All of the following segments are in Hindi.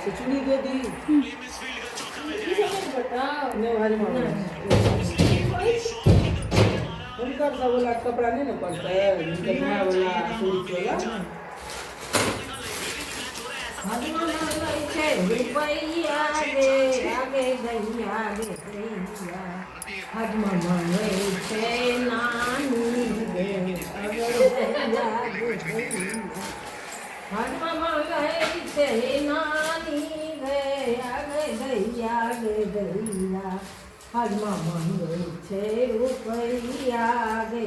से चुनी दे दी ने भारी मामा उनका सब वाला कपड़ा नहीं ना पड़ता है निकलना वाला सूट वाला भारी मामा गई छे रुपैया रे आगे गैया रे गैया भारी मामा गई छे नानी रे आगे गैया रे गैया भारी मामा गई छे नानी रे आगे गैया रे गैया भारी मामा गई छे रुपैया रे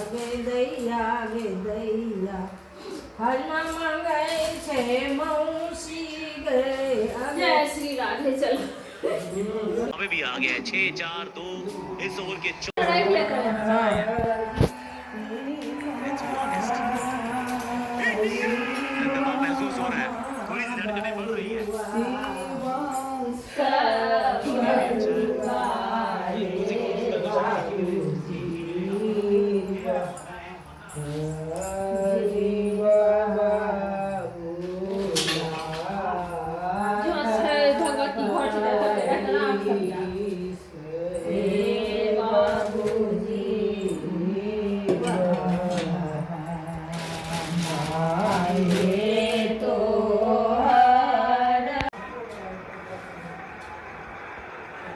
आगे गैया रे गैया भारी मामा गई छे मौसी गए जय श्री राधे चलो अभी भी आ गया 6-4-2 इस ओवर के राइट लेकर दबाव महसूस हो रहा है थोड़ी सी धड़कनें बढ़ रही है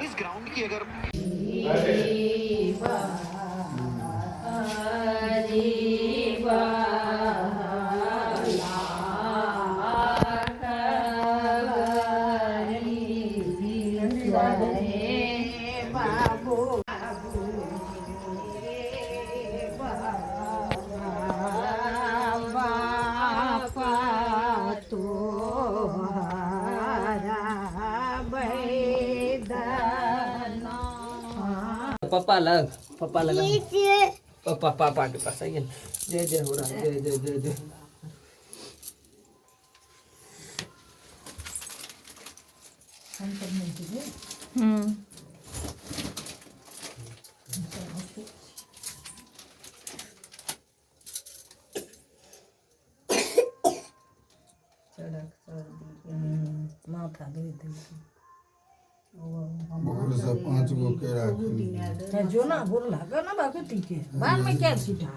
इस ग्राउंड की अगर पापा लगा पापा के पास आइए जय जय हो रहा है जय जय जय जय माथा दे और सब 5 गो केरा जो ना गोर लगा ना बाकी के बाद में क्या सीधा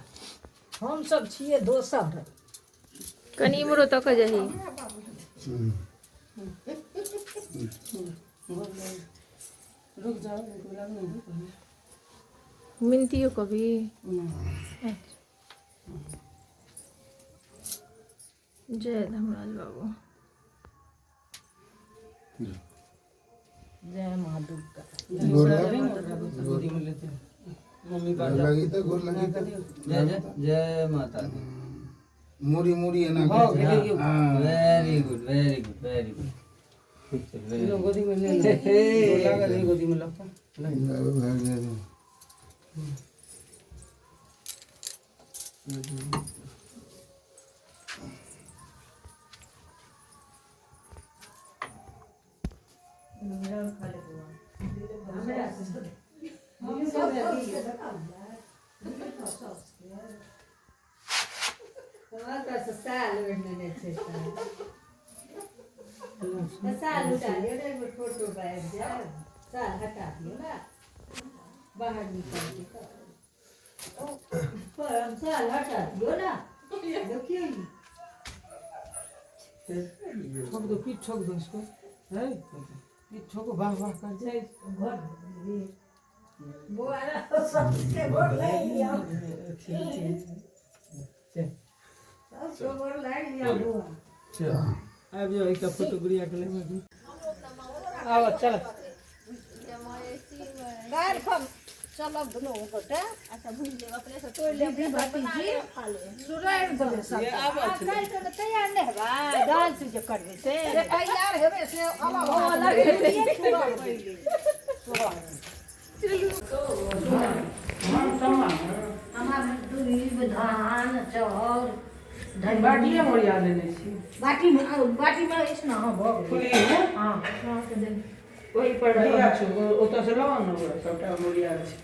हम सब छिए दोसर कनी मरो तक जही रुक जाओ मिनतियो कभी जय धर्मराज बाबू जय माँ दुर्गा गोदी में लेते हैं मम्मी का लगी तो गोर लगी तो जय जय जय माता दी मुड़ी मुड़ी है ना हाँ हाँ very good very good very good गोदी में ले ले लगा दे गोदी में लगा साल उठा लियो ना फोटो बैठ जा साल हटा दियो ना बाहर निकल के पर हम साल हटा दियो ना देखिए ठोक दो पीठ ठोक दो इसको है पीठ ठोको वाह वाह कर दे घर बुआरा सबसे बोल लिया सबसे बोल लिया बुआ अब जो एक फोटो गुड़िया के ले आओ चल गार फम चलब दोनों गोटे अच्छा भूल ले अपने से तोड़ ले भतीजी सुराइन बोले सब अब काल तो तैयार नहीं बा दाल से जो करबे से तैयार हेबे से अब अलग हेबे छुआ पहिले हमार दूरी धान चाउर बाटी में मोड़िया लेने छी बाटी में इसना हां भग खुली है हां के दे वही पर दिया छो ओता से लाओ ना सबटा मोड़िया छै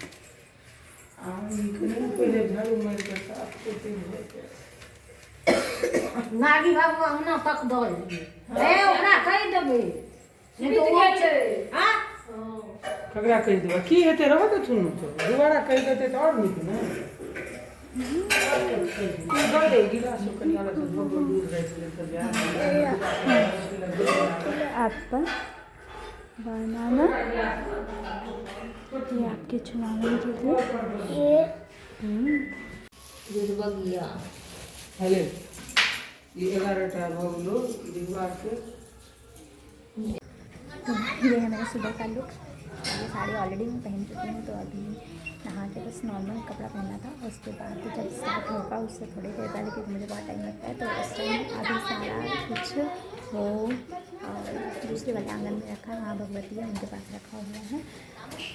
आ ई कने पहले झाड़ू मार के साफ करते हैं नागी बाबू अंगना तक दो ए ओकरा कहि देबे नहीं तो वो हां ककरा कहि देबा की हेते रहत थुनु तो दोबारा कहि देते तो और नीक ना दो दे गिलास कनी वाला से बहुत दूर रह तो जा एप्पल बनाना ये आपके चुनाव के लिए दूध बगिया हेले ये 11टा भगलो दिवार के ये है मेरा सुबह का लुक। ये साड़ी ऑलरेडी मैं पहन चुकी हूँ, तो अभी नहा के बस नॉर्मल कपड़ा पहना था। उसके बाद जब स्टार्ट होगा उससे थोड़ी देर पहले, क्योंकि मुझे बहुत टाइम लगता है, तो उस टाइम अभी सारा कुछ हो और दूसरे वाले आंगन में रखा है, वहाँ भगवती है उनके पास रखा हुआ है।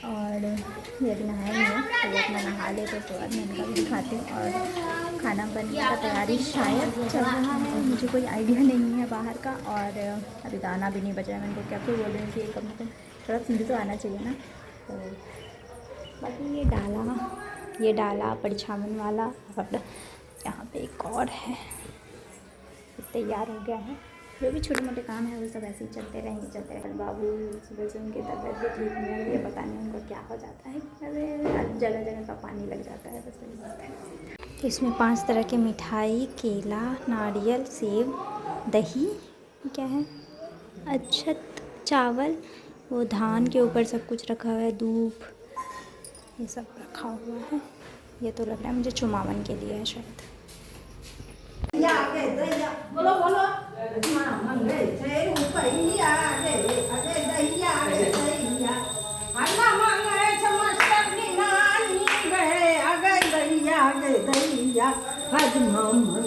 और ये अभी नहाया नहीं है, तो वो अपना नहा ले तो उसके बाद मैं उनका भी दिखाती हूँ। और खाना बनने का तैयारी शायद चल रहा है, मुझे कोई आइडिया नहीं है बाहर का। और अभी दाना भी नहीं बचा है, मैं उनको क्या फिर बोल रही हूँ कि कम से कम थोड़ा सिंधी तो आना चाहिए ना। तो बाकी ये डाला परछावन वाला, और यहाँ पे एक और है, तैयार हो गया है। जो भी छोटे मोटे काम है वो सब ऐसे ही चलते रहेंगे। बाबू सुबह से उनकी तबीयत भी ठीक नहीं है, ये पता नहीं उनको क्या हो जाता है, अरे जगह जगह का पानी लग जाता है, बस वही बात है। तो इसमें 5 तरह के मिठाई, केला, नारियल, सेब, दही, क्या है, अक्षत, चावल, वो धान के ऊपर सब कुछ रखा हुआ है, धूप, ये सब रखा हुआ है। ये तो लग रहा है मुझे चुमावन के लिए है शायद। बोलो बोलो मंगे से रुपैया रे अरे दैया रे दैया हल्ला मंगे से मस्तर नानी गए अगे दैया आज मंगे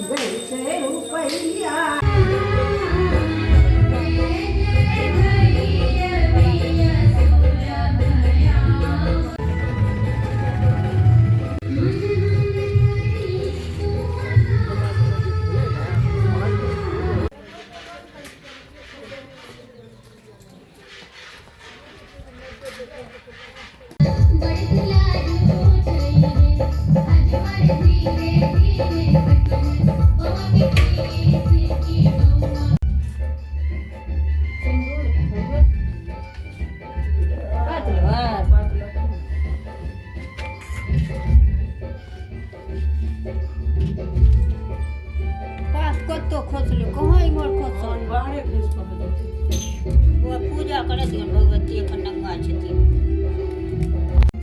से रुपैया।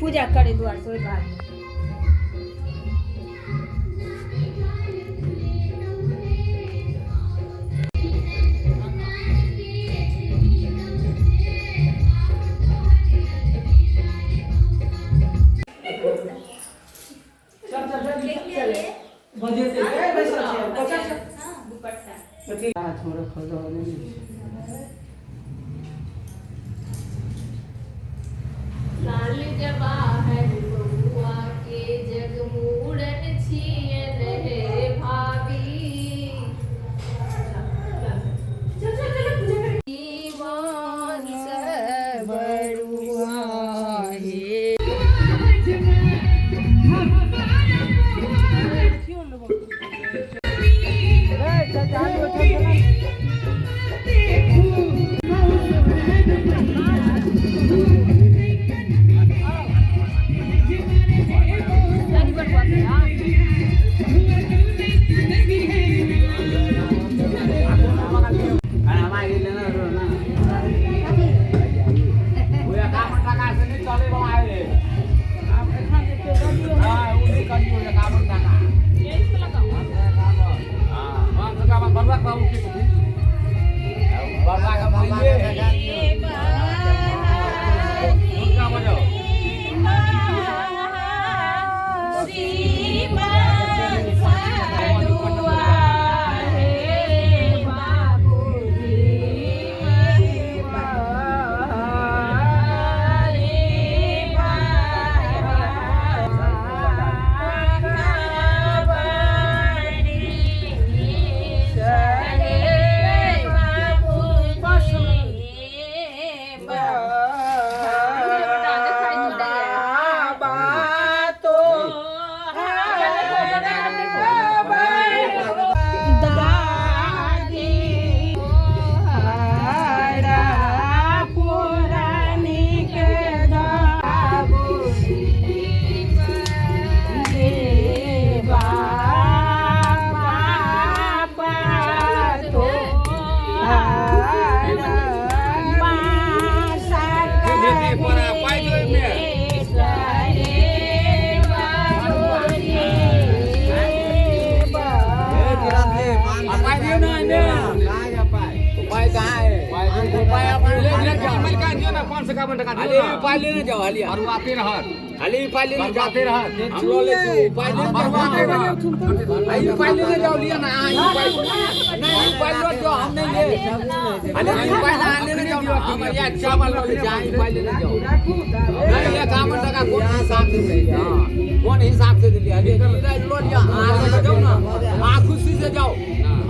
पूजा करे द्वार से बात हाथ में रखो दो लाल जवाहर बबुआ के जग मूड़न छियन रे भाभी जीवन से बरुआ हे। 51 टका हाली पाई लेने जाओ हाली और आते रह हाली पाई लेने जाते रह हम लोग ले पाई लेने जाओ आई पाई लेने जाओ लिया ना आई पाई नहीं पाई लो जो हम नहीं ले हाली पाई ना लेने जाओ हम या चावल ले जाए पाई लेने जाओ नहीं ये 51 टका कौन हिसाब से ले हां कौन हिसाब से दिया हाली लो लिया आ जाओ ना आ खुशी से जाओ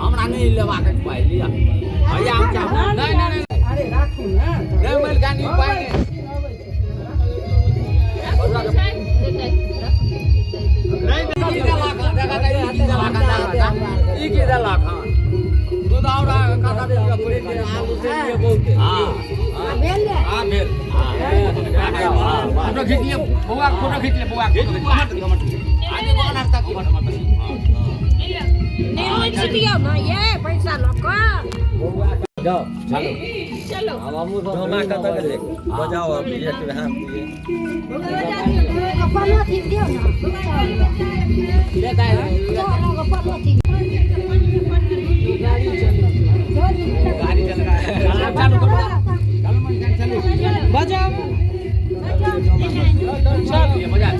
हमरा नहीं लेवा के पाई लिया भैया हम चाहो नहीं नहीं अरे राखू ना नहीं मिल गानी पाई नहीं ई के दला खान दूध आवड़ा काटा दे पूरे के आलू से ये बहुत हां भेल ले हां भेल फोटो खींच लिए बुआ फोटो खींच ले बुआ आगे बना नाश्ता की मत नहीं छिटियो ना ये पैसा लका जाओ चलो चलो अब हम धोमा कत ले बजाओ अब ये तो हां कपड़ा ठीक दियो ना ले दाई कपड़ा ठीक गाड़ी चल रहा है चालू करो चालू मन चलो बजाओ चल ये मजा